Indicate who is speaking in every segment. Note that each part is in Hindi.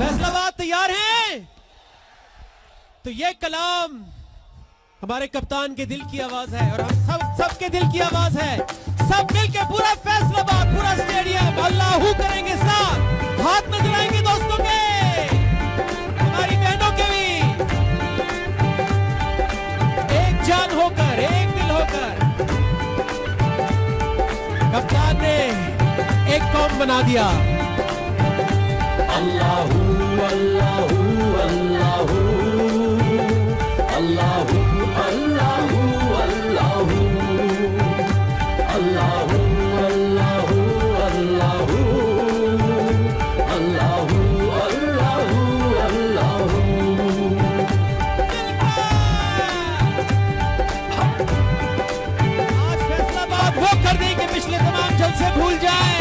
Speaker 1: फैसलाबाद तैयार हैं? तो ये कलाम हमारे कप्तान के दिल की आवाज है और हम सबके दिल की आवाज है। सब मिलके पूरा फैसलाबाद, पूरा स्टेडियम अल्लाहू करेंगे साथ, हाथ में दिलाएंगे दोस्तों के, हमारी बहनों के भी, एक जान होकर, एक दिल होकर। कप्तान ने एक कौम बना दिया।
Speaker 2: अल्लाहू अल्लाहू अल्लाहू अल्लाहू अल्लाहू अल्लाहू अल्लाहू अल्लाहू अल्लाहू अल्लाहू अल्लाहू अल्लाहू।
Speaker 1: आज फैसलाबाद वो कर देंगे पिछले तमाम जलसे भूल जाए।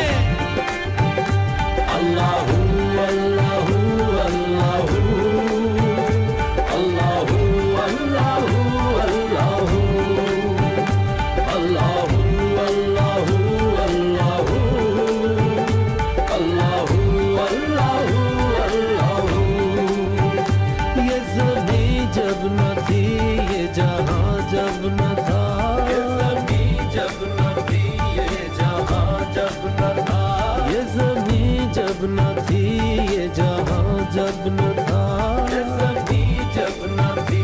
Speaker 2: अल्लाहू अल्लाहू अल्लाहू अल्लाहू अल्लाहू अल्लाहू अल्लाहू अल्लाहू अल्लाहू अल्लाहू अल्लाहू अल्लाहू। ये ज़मीं जब न थी, ये जहां जब न था, ये ज़मीं जब न थी, ये जहां जब न था, ये ज़मीं जब न थी, ये जहां जब न था, ये ज़मीं जब न थी,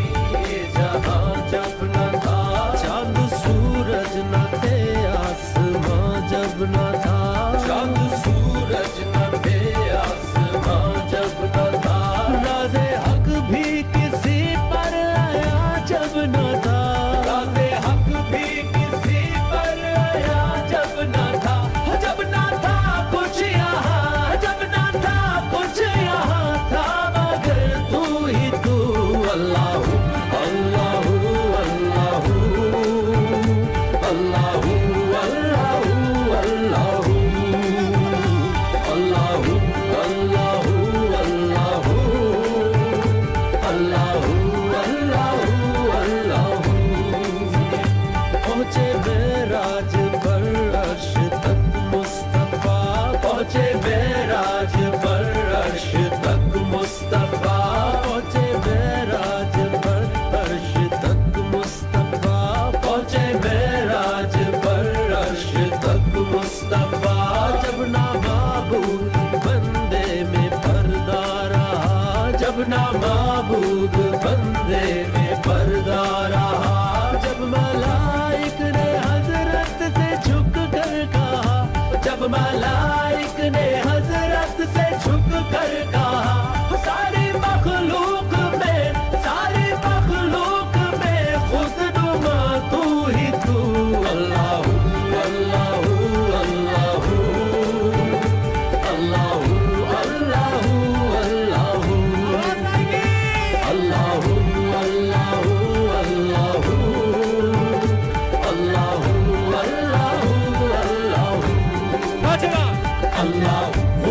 Speaker 2: ये जहां जब न था, चांद सूरज न थे, आसमां जब न था, चांद सूरज न थे, आसमां जब न था, राज़े हक भी किसी पर आया जब न था, राज़े हक भी किसी पर आया जब न था, जब न था कुछ यहाँ, जब न था कुछ यहाँ था, मगर तू ही तू। अल्लाहू अल्लाहू अल्लाहू अल्लाहू अल्लाहू अल्लाहू अल्लाहू अल्लाहू अल्लाहू अल्लाहू अल्लाहू अल्लाहू। पहुँचे मेराज पर अर्श तक मुस्तफा, पहुँचे मेराज पर अर्श तक मुस्तफा, पहुँचे मेराज पर अर्श तक मुस्तफा, पहुँचे मेराज पर अर्श तक मुस्तफा। जब ना माबूद बंदे में पर्दा रहा, जब ना माबूद बंदे में पर्दा रहा, जब मलाइक ने हजरत से झुक कर कहा, जब मलाइक ने हजरत से झुक कर कहा, सारी मखलूक में, सारी मखलूक में खुद नुमा तू ही तू। अल्लाहू अल्लाहू अल्लाहू अल्लाहू अल्लाहू अल्लाहू अल्लाहू अल्लाहू अल्लाहू अल्लाहू अल्लाहू अल्लाहू
Speaker 1: बाजवा
Speaker 2: अल्लाहू